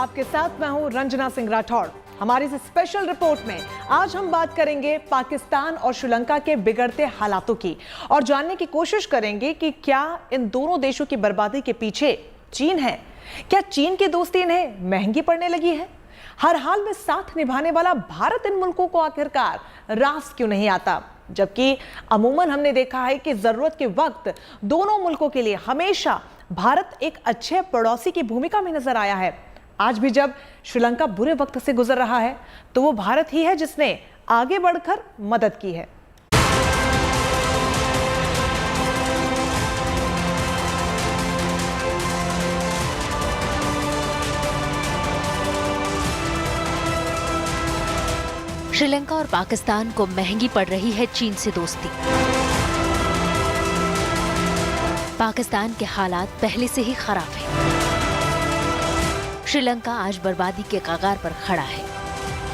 आपके साथ मैं हूं रंजना सिंह राठौड़। हमारी इस स्पेशल रिपोर्ट में आज हम बात करेंगे पाकिस्तान और श्रीलंका के बिगड़ते हालातों की और जानने की कोशिश करेंगे कि क्या इन दोनों देशों की बर्बादी के पीछे चीन है। क्या चीन की दोस्ती इन्हें महंगी पड़ने लगी है? हर हाल में साथ निभाने वाला भारत इन मुल्कों को आखिरकार रास क्यों नहीं आता, जबकि अमूमन हमने देखा है कि जरूरत के वक्त दोनों मुल्कों के लिए हमेशा भारत एक अच्छे पड़ोसी की भूमिका में नजर आया है। आज भी जब श्रीलंका बुरे वक्त से गुजर रहा है तो वो भारत ही है जिसने आगे बढ़कर मदद की है। श्रीलंका और पाकिस्तान को महंगी पड़ रही है चीन से दोस्ती। पाकिस्तान के हालात पहले से ही खराब हैं। श्रीलंका आज बर्बादी के कगार पर खड़ा है।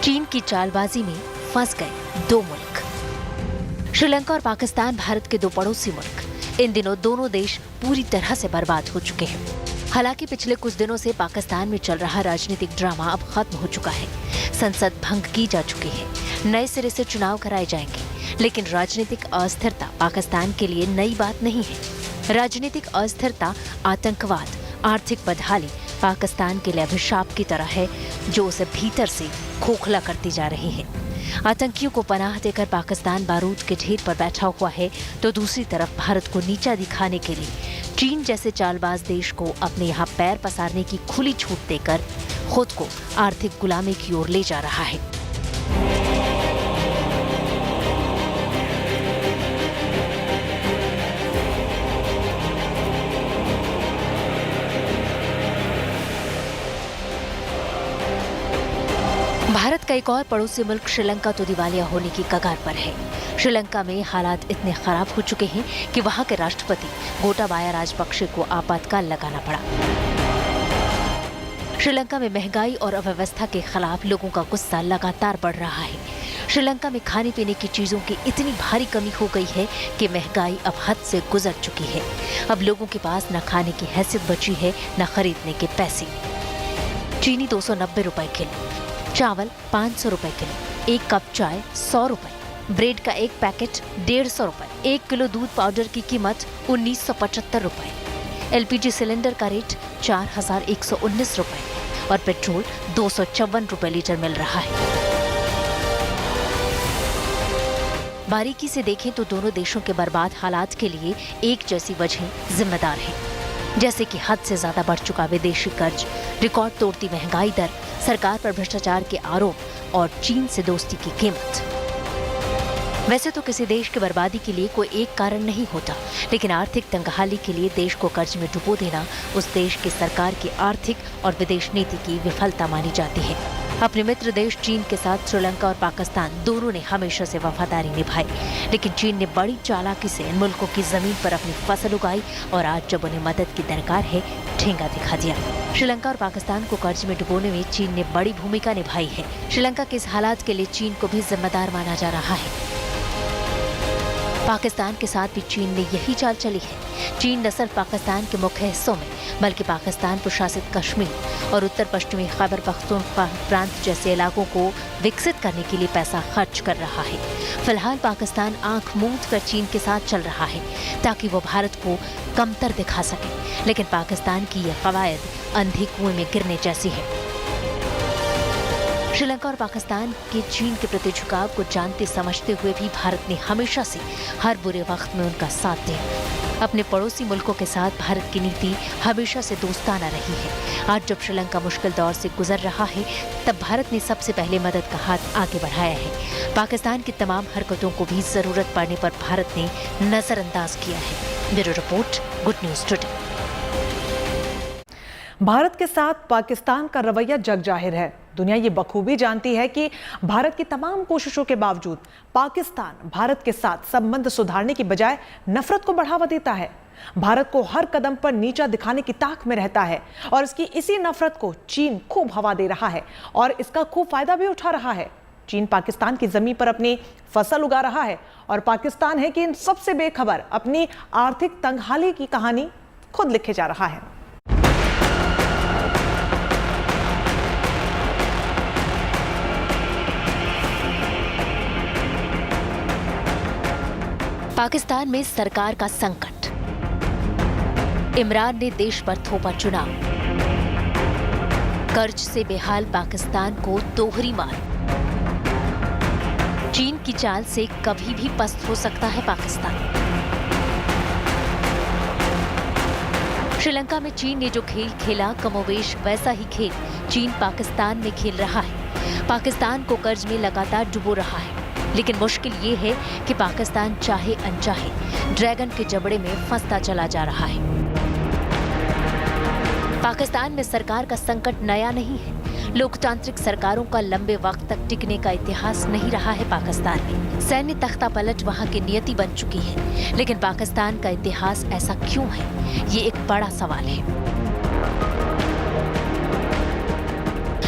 चीन की चालबाजी में फंस गए दो मुल्क। श्रीलंका और पाकिस्तान भारत के दो पड़ोसी मुल्क। इन दिनों दोनों देश पूरी तरह से बर्बाद हो चुके हैं। हालांकि पिछले कुछ दिनों से पाकिस्तान में चल रहा राजनीतिक ड्रामा अब खत्म हो चुका है। संसद भंग की जा चुकी है, नए सिरे से चुनाव कराए जाएंगे, लेकिन राजनीतिक अस्थिरता पाकिस्तान के लिए नई बात नहीं है। राजनीतिक अस्थिरता, आतंकवाद, आर्थिक बदहाली पाकिस्तान के लिए अभिशाप की तरह है जो उसे भीतर से खोखला करती जा रही है। आतंकियों को पनाह देकर पाकिस्तान बारूद के ढेर पर बैठा हुआ है तो दूसरी तरफ भारत को नीचा दिखाने के लिए चीन जैसे चालबाज देश को अपने यहाँ पैर पसारने की खुली छूट देकर खुद को आर्थिक गुलामी की ओर ले जा रहा है। भारत का एक और पड़ोसी मुल्क श्रीलंका तो दिवालिया होने की कगार पर है। श्रीलंका में हालात इतने खराब हो चुके हैं कि वहां के राष्ट्रपति गोटाबाया राजपक्षे को आपातकाल लगाना पड़ा। श्रीलंका में महंगाई और अव्यवस्था के खिलाफ लोगों का गुस्सा लगातार बढ़ रहा है। श्रीलंका में खाने पीने की चीजों की इतनी भारी कमी हो गई है कि महंगाई अब हद से गुजर चुकी है। अब लोगों के पास न खाने की हैसियत बची है न खरीदने के पैसे। चीनी 290 रुपए किलो, चावल 500 रुपए किलो, एक कप चाय 100 रुपए, ब्रेड का एक पैकेट 150 रुपए, 1 किलो दूध पाउडर की कीमत 1975 रुपए, एलपीजी सिलेंडर का रेट 4119 रुपए और पेट्रोल 254 रुपए लीटर मिल रहा है। बारीकी से देखें तो दोनों देशों के बर्बाद हालात के लिए एक जैसी वजह जिम्मेदार है, जैसे कि हद से ज्यादा बढ़ चुका विदेशी कर्ज, रिकॉर्ड तोड़ती महंगाई दर, सरकार पर भ्रष्टाचार के आरोप और चीन से दोस्ती की कीमत। वैसे तो किसी देश की बर्बादी के लिए कोई एक कारण नहीं होता, लेकिन आर्थिक तंगहाली के लिए देश को कर्ज में डुबो देना उस देश की सरकार की आर्थिक और विदेश नीति की विफलता मानी जाती है। अपने मित्र देश चीन के साथ श्रीलंका और पाकिस्तान दोनों ने हमेशा से वफादारी निभाई, लेकिन चीन ने बड़ी चालाकी से इन मुल्कों की जमीन पर अपनी फसल उगाई और आज जब उन्हें मदद की दरकार है, ठेंगा दिखा दिया। श्रीलंका और पाकिस्तान को कर्ज में डुबोने में चीन ने बड़ी भूमिका निभाई है। श्रीलंका के इस हालात के लिए चीन को भी जिम्मेदार माना जा रहा है। पाकिस्तान के साथ भी चीन ने यही चाल चली है। चीन न सिर्फ पाकिस्तान के मुख्य हिस्सों में बल्कि पाकिस्तान प्रशासित कश्मीर और उत्तर पश्चिमी खैबर पख्तूनख्वा प्रांत जैसे इलाकों को विकसित करने के लिए पैसा खर्च कर रहा है। फिलहाल पाकिस्तान आंख मूंद कर चीन के साथ चल रहा है ताकि वो भारत को कमतर दिखा सके, लेकिन पाकिस्तान की यह कवायद अंधे कुएं में गिरने जैसी है। श्रीलंका और पाकिस्तान के चीन के प्रति झुकाव को जानते समझते हुए भी भारत ने हमेशा से हर बुरे वक्त में उनका साथ दिया। अपने पड़ोसी मुल्कों के साथ भारत की नीति हमेशा से दोस्ताना रही है। आज जब श्रीलंका मुश्किल दौर से गुजर रहा है, तब भारत ने सबसे पहले मदद का हाथ आगे बढ़ाया है। पाकिस्तान की तमाम हरकतों को भी जरूरत पड़ने पर भारत ने नजरअंदाज किया है। Bureau report, good news today. Bharat के साथ पाकिस्तान का रवैया जग जाहिर है। दुनिया ये बखूबी जानती है कि भारत की तमाम कोशिशों के बावजूद पाकिस्तान भारत के साथ संबंध सुधारने की बजाय नफरत को बढ़ावा देता है। भारत को हर कदम पर नीचा दिखाने की ताक में रहता है और इसकी इसी नफरत को चीन खूब हवा दे रहा है और इसका खूब फायदा भी उठा रहा है। चीन पाकिस्तान की जमीन पर अपनी फसल उगा रहा है और पाकिस्तान है कि इन सबसे बेखबर अपनी आर्थिक तंगहाली की कहानी खुद लिखे जा रहा है। पाकिस्तान में सरकार का संकट। इमरान ने देश पर थोपा चुनाव। कर्ज से बेहाल पाकिस्तान को दोहरी मार। चीन की चाल से कभी भी पस्त हो सकता है पाकिस्तान। श्रीलंका में चीन ने जो खेल खेला, कमोवेश वैसा ही खेल चीन पाकिस्तान में खेल रहा है। पाकिस्तान को कर्ज में लगातार डुबो रहा है, लेकिन मुश्किल ये है कि पाकिस्तान चाहे अनचाहे ड्रैगन के जबड़े में फंसता चला जा रहा है। पाकिस्तान में सरकार का संकट नया नहीं है। लोकतांत्रिक सरकारों का लंबे वक्त तक टिकने का इतिहास नहीं रहा है पाकिस्तान में। सैन्य तख्ता पलट वहां की नियति बन चुकी है, लेकिन पाकिस्तान का इतिहास ऐसा क्यों है, ये एक बड़ा सवाल है।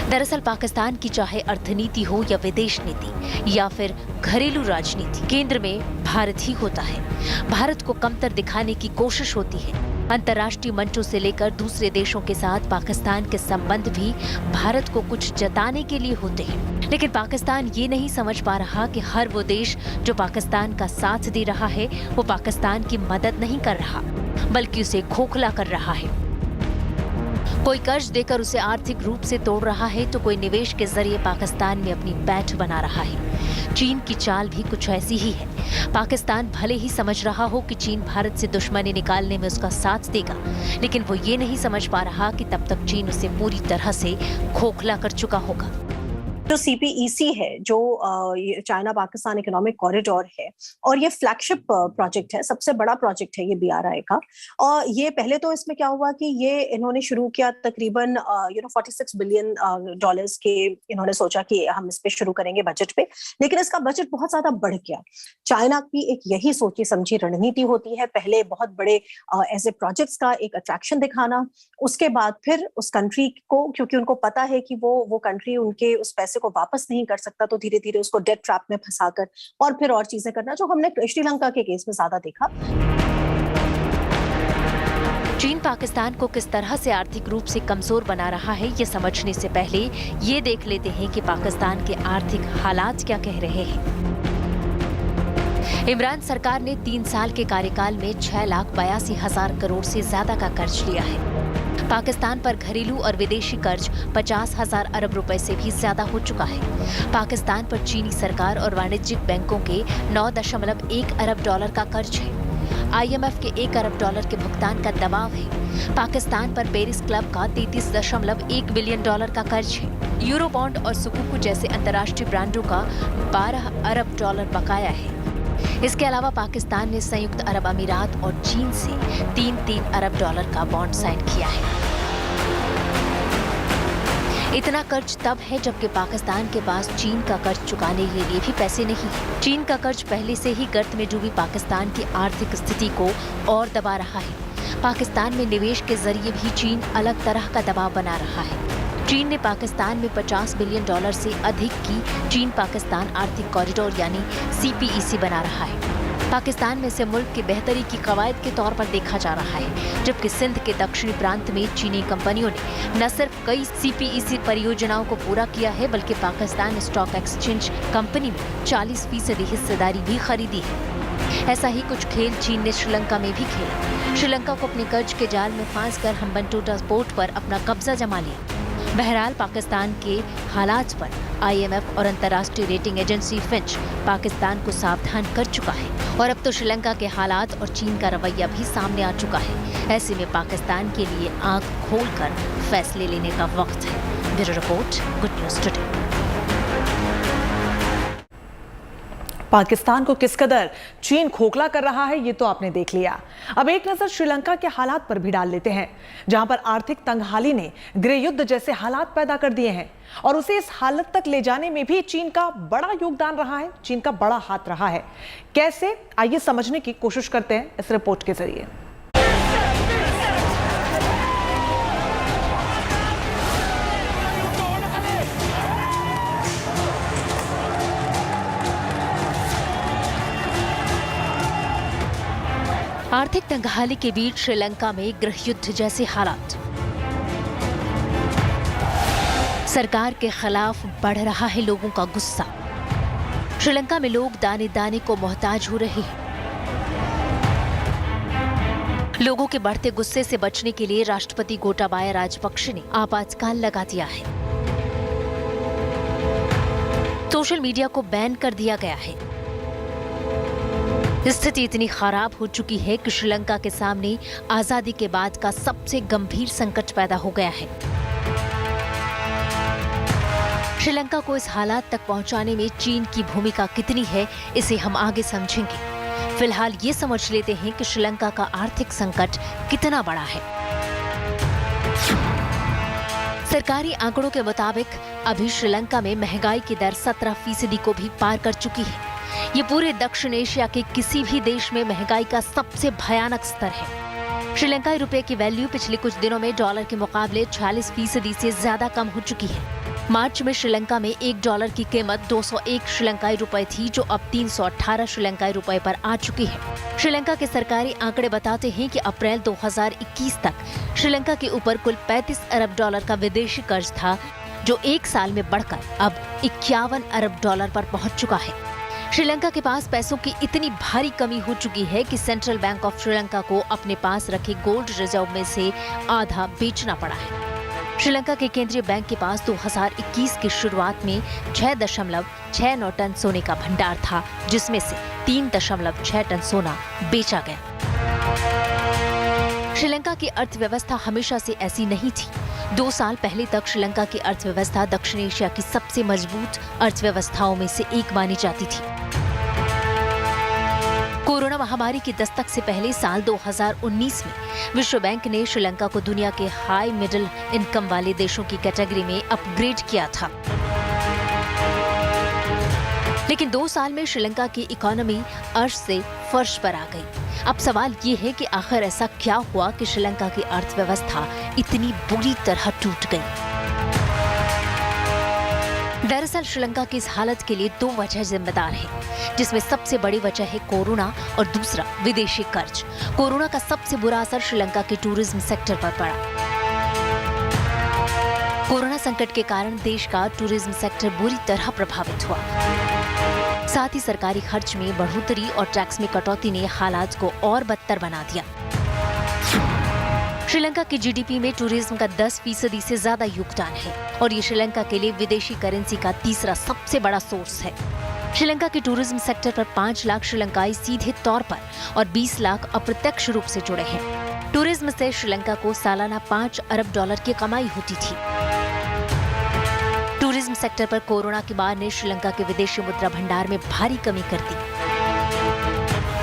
दरअसल पाकिस्तान की चाहे अर्थनीति हो या विदेश नीति या फिर घरेलू राजनीति, केंद्र में भारत ही होता है। भारत को कमतर दिखाने की कोशिश होती है। अंतर्राष्ट्रीय मंचों से लेकर दूसरे देशों के साथ पाकिस्तान के संबंध भी भारत को कुछ जताने के लिए होते हैं। लेकिन पाकिस्तान ये नहीं समझ पा रहा कि हर वो देश जो पाकिस्तान का साथ दे रहा है, वो पाकिस्तान की मदद नहीं कर रहा, बल्कि उसे खोखला कर रहा है। कोई कर्ज देकर उसे आर्थिक रूप से तोड़ रहा है, तो कोई निवेश के जरिए पाकिस्तान में अपनी पैठ बना रहा है। चीन की चाल भी कुछ ऐसी ही है। पाकिस्तान भले ही समझ रहा हो कि चीन भारत से दुश्मनी निकालने में उसका साथ देगा, लेकिन वो ये नहीं समझ पा रहा कि तब तक चीन उसे पूरी तरह से खोखला कर चुका होगा। जो CPEC है, जो चाइना पाकिस्तान इकोनॉमिक कॉरिडोर है, और ये फ्लैगशिप प्रोजेक्ट है, सबसे बड़ा प्रोजेक्ट है ये BRI का। और ये पहले तो इसमें क्या हुआ कि ये इन्होंने शुरू किया तकरीबन $46 बिलियन के, इन्होंने सोचा कि हम इस पे शुरू करेंगे बजट पे, लेकिन इसका बजट बहुत ज्यादा बढ़ गया। चाइना की एक यही सोची समझी रणनीति होती है, पहले बहुत बड़े ऐसे प्रोजेक्ट्स का एक अट्रैक्शन दिखाना, उसके बाद फिर उस कंट्री को, क्योंकि उनको पता है कि वो कंट्री उनके उस पैसे को वापस नहीं कर सकता, तो धीरे धीरे उसको डेट ट्रैप में फंसाकर और फिर और चीजें करना, जो हमने श्रीलंका के केस में ज्यादा देखा। चीन पाकिस्तान को किस तरह से आर्थिक रूप से कमजोर बना रहा है, ये समझने से पहले ये देख लेते हैं कि पाकिस्तान के आर्थिक हालात क्या कह रहे हैं। इमरान सरकार ने 3 साल के कार्यकाल में 6,82,000 करोड़ से ज्यादा का कर्ज लिया है। पाकिस्तान पर घरेलू और विदेशी कर्ज 50,000 अरब रुपए से भी ज्यादा हो चुका है। पाकिस्तान पर चीनी सरकार और वाणिज्यिक बैंकों के $9.1 अरब का कर्ज है। IMF के $1 अरब के भुगतान का दबाव है। पाकिस्तान पर पेरिस क्लब का $33.1 बिलियन का कर्ज है। यूरो बॉन्ड और सुकुकू जैसे अंतर्राष्ट्रीय ब्रांडों का $12 अरब बकाया है। इसके अलावा पाकिस्तान ने संयुक्त अरब अमीरात और चीन से $3 अरब का बॉन्ड साइन किया है। इतना कर्ज तब है जबकि पाकिस्तान के पास चीन का कर्ज चुकाने के लिए भी पैसे नहीं है। चीन का कर्ज पहले से ही गर्त में डूबी पाकिस्तान की आर्थिक स्थिति को और दबा रहा है। पाकिस्तान में निवेश के जरिए भी चीन अलग तरह का दबाव बना रहा है। चीन ने पाकिस्तान में $50 बिलियन से अधिक की चीन पाकिस्तान आर्थिक कॉरिडोर यानी CPEC बना रहा है। पाकिस्तान में इसे मुल्क की बेहतरी की कवायद के तौर पर देखा जा रहा है, जबकि सिंध के दक्षिणी प्रांत में चीनी कंपनियों ने न सिर्फ कई CPEC परियोजनाओं को पूरा किया है, बल्कि पाकिस्तान स्टॉक एक्सचेंज कंपनी में 40% हिस्सेदारी भी खरीदी है। ऐसा ही कुछ खेल चीन ने श्रीलंका में भी खेला। श्रीलंका को अपने कर्ज के जाल में फांसकर हम्बनटोटा पोर्ट पर अपना कब्जा जमा लिया। बहरहाल पाकिस्तान के हालात पर IMF और अंतर्राष्ट्रीय रेटिंग एजेंसी फिंच पाकिस्तान को सावधान कर चुका है, और अब तो श्रीलंका के हालात और चीन का रवैया भी सामने आ चुका है। ऐसे में पाकिस्तान के लिए आंख खोलकर फैसले लेने का वक्त है। Bureau report, good news today. Pakistan को किस कदर चीन खोखला कर रहा है, ये तो आपने देख लिया। अब एक नजर श्रीलंका के हालात पर भी डाल लेते हैं, जहां पर आर्थिक तंगहाली ने गृह युद्ध जैसे हालात पैदा कर दिए हैं, और उसे इस हालत तक ले जाने में भी चीन का बड़ा योगदान रहा है, चीन का बड़ा हाथ रहा है। कैसे, आइए समझने की कोशिश करते हैं इस रिपोर्ट के जरिए। आर्थिक तंगहाली के बीच श्रीलंका में गृह युद्ध जैसे हालात। सरकार के खिलाफ बढ़ रहा है लोगों का गुस्सा। श्रीलंका में लोग दाने दाने को मोहताज हो रहे हैं। लोगों के बढ़ते गुस्से से बचने के लिए राष्ट्रपति गोटाबाया राजपक्षे ने आपातकाल लगा दिया है। सोशल मीडिया को बैन कर दिया गया है। स्थिति इतनी खराब हो चुकी है कि श्रीलंका के सामने आजादी के बाद का सबसे गंभीर संकट पैदा हो गया है। श्रीलंका को इस हालात तक पहुंचाने में चीन की भूमिका कितनी है, इसे हम आगे समझेंगे। फिलहाल ये समझ लेते हैं कि श्रीलंका का आर्थिक संकट कितना बड़ा है। सरकारी आंकड़ों के मुताबिक अभी श्रीलंका में महंगाई की दर 17% को भी पार कर चुकी है। ये पूरे दक्षिण एशिया के किसी भी देश में महंगाई का सबसे भयानक स्तर है। श्रीलंकाई रुपए की वैल्यू पिछले कुछ दिनों में डॉलर के मुकाबले 46% से ज्यादा कम हो चुकी है। मार्च में श्रीलंका में $1 की कीमत 201 श्रीलंकाई रुपए थी, जो अब 318 श्रीलंकाई रुपए पर आ चुकी है। श्रीलंका के सरकारी आंकड़े बताते हैं कि अप्रैल 2021 तक श्रीलंका के ऊपर कुल $35 अरब का विदेशी कर्ज था, जो एक साल में बढ़कर अब $51 अरब पर पहुंच चुका है। श्रीलंका के पास पैसों की इतनी भारी कमी हो चुकी है कि सेंट्रल बैंक ऑफ श्रीलंका को अपने पास रखे गोल्ड रिजर्व में से आधा बेचना पड़ा है। श्रीलंका के केंद्रीय बैंक के पास 2021 की शुरुआत में 6.69 टन सोने का भंडार था, जिसमें से 3.6 टन सोना बेचा गया। श्रीलंका की अर्थव्यवस्था हमेशा से ऐसी नहीं थी। 2 साल पहले तक श्रीलंका की अर्थव्यवस्था दक्षिण एशिया की सबसे मजबूत अर्थव्यवस्थाओं में से एक मानी जाती थी। कोरोना महामारी की दस्तक से पहले साल 2019 में विश्व बैंक ने श्रीलंका को दुनिया के हाई मिडिल इनकम वाले देशों की कैटेगरी में अपग्रेड किया था। लेकिन 2 साल में श्रीलंका की इकोनॉमी अर्श से फर्श पर आ गई। अब सवाल ये है कि आखिर ऐसा क्या हुआ कि श्रीलंका की अर्थव्यवस्था इतनी बुरी तरह टूट गई। दरअसल श्रीलंका की इस हालत के लिए 2 वजह जिम्मेदार हैं, जिसमें सबसे बड़ी वजह है कोरोना और दूसरा विदेशी कर्ज। कोरोना का सबसे बुरा असर श्रीलंका के टूरिज्म सेक्टर पर पड़ा। कोरोना संकट के कारण देश का टूरिज्म सेक्टर बुरी तरह प्रभावित हुआ। साथ ही सरकारी खर्च में बढ़ोतरी और टैक्स में कटौती ने हालात को और बदतर बना दिया। श्रीलंका की जीडीपी में टूरिज्म का 10% से ज्यादा योगदान है और ये श्रीलंका के लिए विदेशी करेंसी का तीसरा सबसे बड़ा सोर्स है। श्रीलंका के टूरिज्म सेक्टर पर 5 लाख श्रीलंकाई सीधे तौर पर और 20 लाख अप्रत्यक्ष रूप से जुड़े हैं। टूरिज्म से श्रीलंका को सालाना $5 अरब की कमाई होती थी। टूरिज्म सेक्टर पर कोरोना के बाद ने श्रीलंका के विदेशी मुद्रा भंडार में भारी कमी कर दी।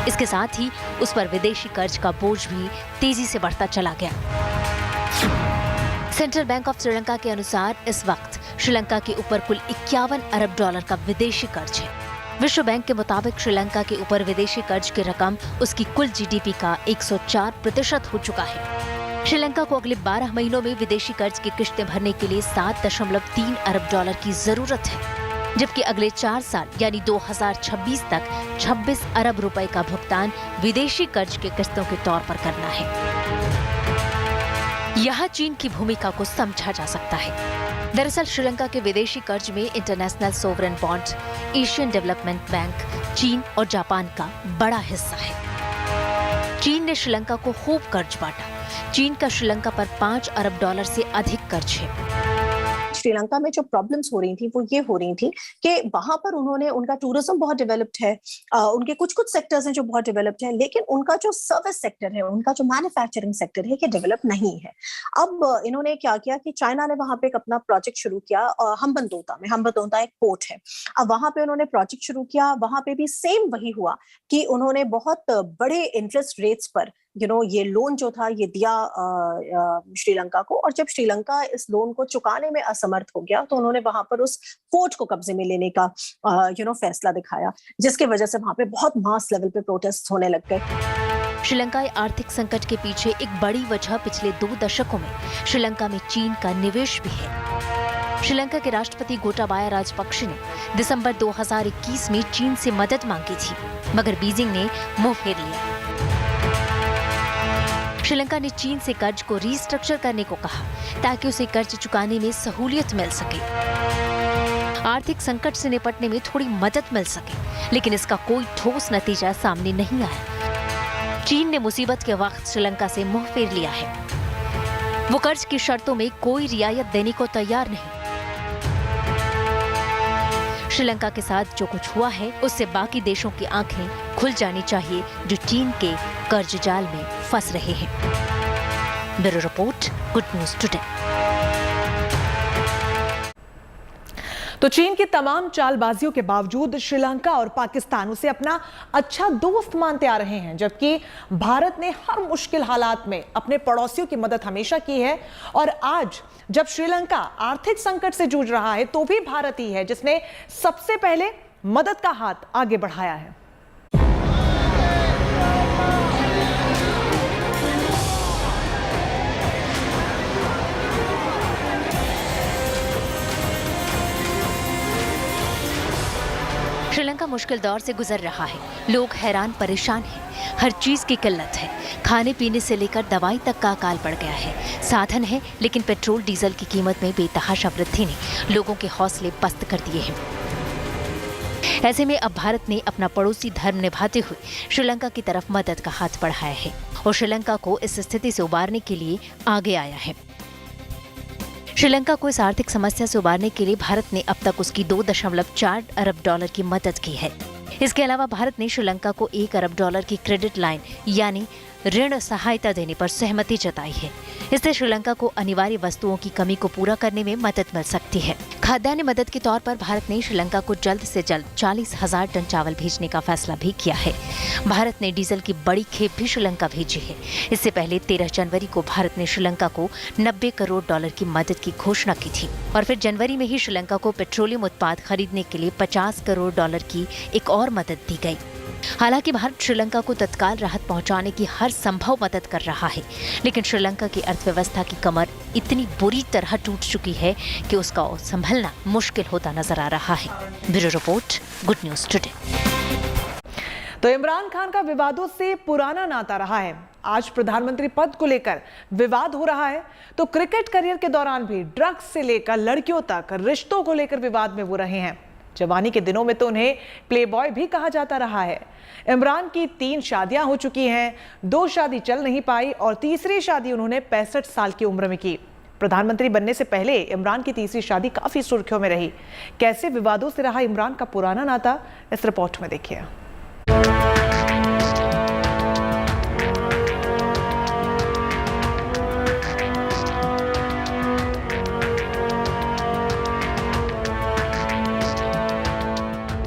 इसके साथ ही उस पर विदेशी कर्ज का बोझ भी तेजी से बढ़ता चला गया। सेंट्रल बैंक ऑफ श्रीलंका के अनुसार इस वक्त श्रीलंका के ऊपर कुल $51 अरब का विदेशी कर्ज है। विश्व बैंक के मुताबिक श्रीलंका के ऊपर विदेशी कर्ज की रकम उसकी कुल जीडीपी का 104% हो चुका है। श्रीलंका को अगले 12 महीनों में विदेशी कर्ज की किश्तें भरने के लिए $7.3 अरब की जरूरत है, जबकि अगले 4 साल यानी 2026 तक 26 अरब रुपए का भुगतान विदेशी कर्ज के किस्तों के तौर पर करना है। यहाँ चीन की भूमिका को समझा जा सकता है। दरअसल श्रीलंका के विदेशी कर्ज में international sovereign bond, Asian development bank, चीन और जापान का बड़ा हिस्सा है। चीन ने श्रीलंका को खूब कर्ज बांटा। चीन का श्रीलंका पर $5 अरब से अधिक कर्ज है। श्रीलंका में जो प्रॉब्लम्स हो रही थी वो ये हो रही थी कि वहां पर उनका टूरिज्म बहुत डेवलप्ड है, उनके कुछ सेक्टर्स हैं जो बहुत डेवलप्ड हैं, लेकिन उनका जो सर्विस सेक्टर है, उनका जो मैन्युफैक्चरिंग सेक्टर है, ये डेवलप नहीं है। अब इन्होंने क्या किया कि चाइना ने वहां पे एक अपना प्रोजेक्ट शुरू किया हम्बनतोता एक पोर्ट है। अब वहां पे उन्होंने प्रोजेक्ट शुरू किया, वहां पे भी सेम वही हुआ कि उन्होंने बहुत बड़े इंटरेस्ट रेट्स पर ये लोन जो था ये दिया श्रीलंका को, और जब श्रीलंका इस लोन को चुकाने में असमर्थ हो गया तो उन्होंने वहां पर उस पोर्ट को कब्जे में लेने का फैसला दिखाया, जिसके वजह से वहां पे बहुत मास लेवल पे प्रोटेस्ट होने लग गए। श्रीलंकाई आर्थिक संकट के पीछे एक बड़ी वजह पिछले 2 दशकों में श्रीलंका में चीन का निवेश भी है। श्रीलंका के राष्ट्रपति गोटाबाया राजपक्षे ने दिसंबर 2021 में चीन से मदद मांगी थी, मगर बीजिंग ने मुंह फेर लिया। श्रीलंका ने चीन से कर्ज को रीस्ट्रक्चर करने को कहा ताकि उसे कर्ज चुकाने में सहूलियत मिल सके, आर्थिक संकट से निपटने में थोड़ी मदद मिल सके, लेकिन इसका कोई ठोस नतीजा सामने नहीं आया। चीन ने मुसीबत के वक्त श्रीलंका से मुंह फेर लिया है। वो कर्ज की शर्तों में कोई रियायत देने को तैयार नहीं। श्रीलंका के साथ जो कुछ हुआ है उससे बाकी देशों की आंखें खुल जानी चाहिए जो चीन के कर्ज जाल में फंस रहे हैं। Bureau report, good news today. तो चीन की तमाम चालबाजियों के बावजूद श्रीलंका और पाकिस्तान उसे अपना अच्छा दोस्त मानते आ रहे हैं, जबकि भारत ने हर मुश्किल हालात में अपने पड़ोसियों की मदद हमेशा की है। और आज जब श्रीलंका आर्थिक संकट से जूझ रहा है तो भी भारत ही है जिसने सबसे पहले मदद का हाथ आगे बढ़ाया है। श्रीलंका मुश्किल दौर से गुजर रहा है। लोग हैरान परेशान हैं। हर चीज की किल्लत है। खाने पीने से लेकर दवाई तक का अकाल पड़ गया है। साधन है लेकिन पेट्रोल डीजल की कीमत में बेतहाशा वृद्धि ने लोगों के हौसले पस्त कर दिए हैं। ऐसे में अब भारत ने अपना पड़ोसी धर्म निभाते हुए श्रीलंका की तरफ मदद का हाथ बढ़ाया है और श्रीलंका को इस स्थिति से उबारने के लिए आगे आया है। श्रीलंका को इस आर्थिक समस्या से उबारने के लिए भारत ने अब तक उसकी $2.4 अरब की मदद की है। इसके अलावा भारत ने श्रीलंका को $1 अरब की क्रेडिट लाइन यानी ऋण सहायता देने पर सहमति जताई है। इससे श्रीलंका को अनिवार्य वस्तुओं की कमी को पूरा करने में मदद मिल सकती है। खाद्यान्न मदद के तौर पर भारत ने श्रीलंका को जल्द से जल्द 40,000 टन चावल भेजने का फैसला भी किया है। भारत ने डीजल की बड़ी खेप भी श्रीलंका भेजी है। इससे पहले 13 जनवरी को भारत ने श्रीलंका को $90 करोड़ की मदद की घोषणा की थी और फिर जनवरी में ही श्रीलंका को पेट्रोलियम उत्पाद खरीदने के लिए $50 करोड़ की एक और मदद दी गई। हालांकि भारत श्रीलंका को तत्काल राहत पहुंचाने की हर संभव मदद कर रहा है, लेकिन श्रीलंका की अर्थव्यवस्था की कमर इतनी बुरी तरह टूट चुकी है कि उसका संभलना मुश्किल होता नजर आ रहा है। Bureau report, good news today. तो इमरान खान का विवादों से पुराना नाता रहा है। आज प्रधानमंत्री पद को लेकर विवाद हो रहा है तो क्रिकेट करियर के दौरान भी ड्रग्स से लेकर लड़कियों तक रिश्तों को लेकर विवाद में वो रहे हैं। जवानी के दिनों में तो उन्हें प्लेबॉय भी कहा जाता रहा है। इमरान की 3 शादियां हो चुकी हैं, 2 शादी चल नहीं पाई और तीसरी शादी उन्होंने 65 साल की उम्र में की। प्रधानमंत्री बनने से पहले इमरान की तीसरी शादी काफी सुर्खियों में रही। कैसे विवादों से रहा इमरान का पुराना नाता, इस रिपोर्ट में देखिए।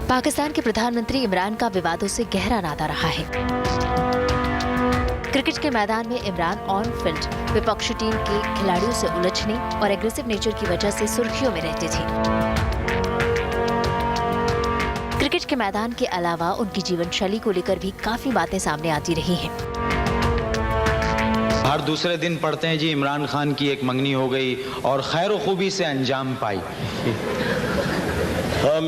पाकिस्तान के प्रधानमंत्री इमरान का विवादों से गहरा नाता रहा है। क्रिकेट के मैदान में इमरान ऑन फील्ड विपक्षी टीम के खिलाड़ियों से उलझने और एग्रेसिव नेचर की वजह से सुर्खियों में रहते थे। क्रिकेट के मैदान के अलावा उनकी जीवन शैली को लेकर भी काफी बातें सामने आती रही हैं। हर दूसरे दिन पढ़ते हैं जी इमरान खान की एक मंगनी हो गई और खैर खूबी से अंजाम पाई। हाँ,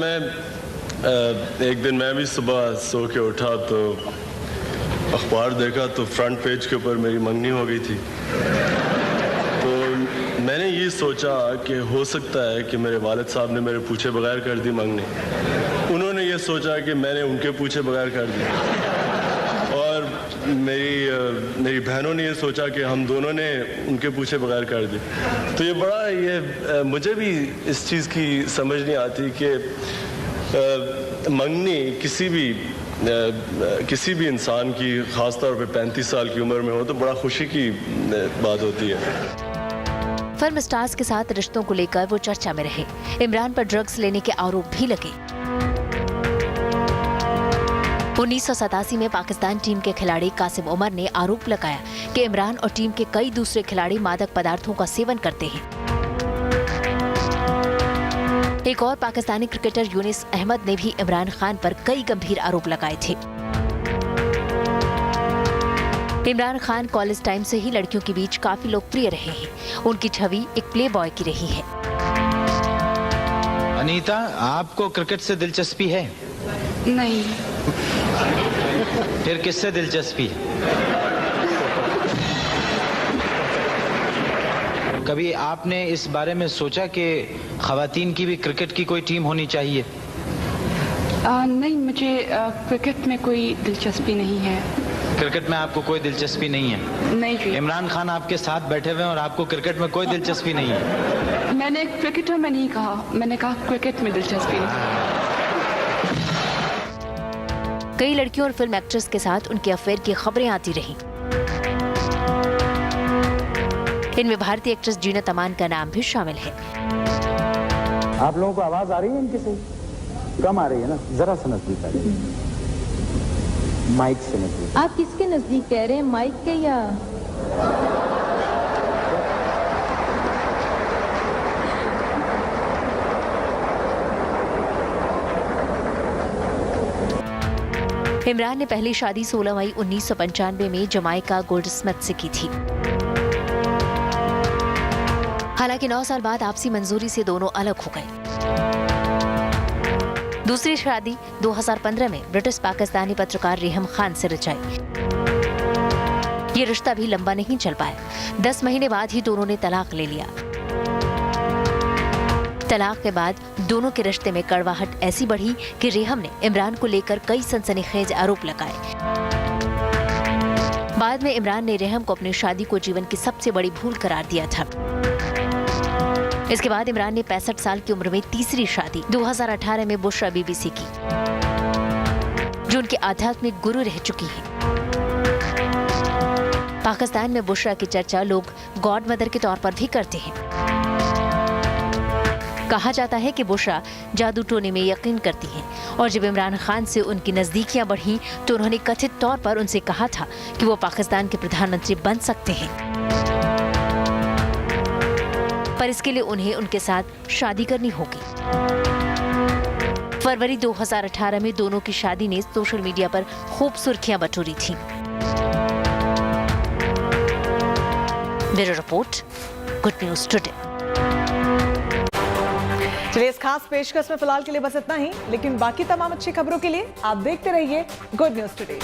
एक दिन मैं भी सुबह सो के उठा तो अखबार देखा तो फ्रंट पेज के ऊपर मेरी मंगनी हो गई थी। तो मैंने ये सोचा कि हो सकता है कि मेरे वालिद साहब ने मेरे पूछे बगैर कर दी मंगनी। उन्होंने ये सोचा कि मैंने उनके पूछे बगैर कर दी और मेरी बहनों ने ये सोचा कि हम दोनों ने उनके पूछे बगैर कर दी। तो ये बड़ा मुझे भी इस चीज़ की समझ नहीं आती कि मंगनी किसी भी इंसान की खास तौर पे 35 साल की उम्र में हो तो बड़ा खुशी की बात होती है। फिल्म स्टार्स के साथ रिश्तों को लेकर वो चर्चा में रहे। इमरान पर ड्रग्स लेने के आरोप भी लगे। 1987 में पाकिस्तान टीम के खिलाड़ी कासिम उमर ने आरोप लगाया कि इमरान और टीम के कई दूसरे खिलाड़ी मादक पदार्थों का सेवन करते हैं। एक और पाकिस्तानी क्रिकेटर यूनिस अहमद ने भी इमरान खान पर कई गंभीर आरोप लगाए थे। इमरान खान कॉलेज टाइम से ही लड़कियों के बीच काफी लोकप्रिय रहे हैं। उनकी छवि एक प्ले बॉय की रही है। अनीता, आपको क्रिकेट से दिलचस्पी है? नहीं। फिर किससे दिलचस्पी है? कभी आपने इस बारे में सोचा कि खवातीन की भी क्रिकेट की कोई टीम होनी चाहिए? नहीं, मुझे क्रिकेट में कोई दिलचस्पी नहीं है। क्रिकेट में आपको कोई दिलचस्पी नहीं है? नहीं जी। इमरान खान आपके साथ बैठे हुए हैं और आपको क्रिकेट में कोई दिलचस्पी नहीं है? मैंने क्रिकेटर में नहीं कहा, मैंने कहा क्रिकेट में दिलचस्पी नहीं। कई लड़कियों और फिल्म एक्ट्रेस के साथ उनके अफेयर की खबरें आती रही। इनमें भारतीय एक्ट्रेस जीनत अमान का नाम भी शामिल है। आप लोगों को आवाज आ रही है इनकी सही? कम आ रही है ना, जरा सा नजदीक आ रही है, माइक से नजदीक। आप किसके नजदीक कह रहे हैं, माइक के या? इमरान ने पहली शादी 16 मई 1995 में जमाइका गोल्डस्मिथ से की थी। हालांकि 9 साल बाद आपसी मंजूरी से दोनों अलग हो गए। दूसरी शादी 2015 में ब्रिटिश पाकिस्तानी पत्रकार रेहम खान से रचाई। ये रिश्ता भी लंबा नहीं चल पाया। 10 महीने बाद ही दोनों ने तलाक ले लिया। तलाक के बाद दोनों के रिश्ते में कड़वाहट ऐसी बढ़ी कि रेहम ने इमरान को लेकर कई सनसनीखेज आरोप लगाए। बाद में इमरान ने रेहम को अपनी शादी को जीवन की सबसे बड़ी भूल करार दिया था। इसके बाद इमरान ने 65 साल की उम्र में तीसरी शादी 2018 में बुशरा बीबी से की, जो उनके आध्यात्मिक गुरु रह चुकी हैं। पाकिस्तान में बुशरा की चर्चा लोग गॉड मदर के तौर पर भी करते हैं। कहा जाता है कि बुशरा जादू टोने में यकीन करती हैं और जब इमरान खान से उनकी नजदीकियां बढ़ी तो उन्होंने कथित तौर पर उनसे कहा था कि वो पाकिस्तान के प्रधानमंत्री बन सकते हैं, पर इसके लिए उन्हें उनके साथ शादी करनी होगी। फरवरी 2018 में दोनों की शादी ने सोशल मीडिया पर खूब सुर्खियां बटोरी थी। Bureau report, good news today. चलिए, इस खास पेशकश में फिलहाल के लिए बस इतना ही, लेकिन बाकी तमाम अच्छी खबरों के लिए आप देखते रहिए गुड न्यूज टुडे।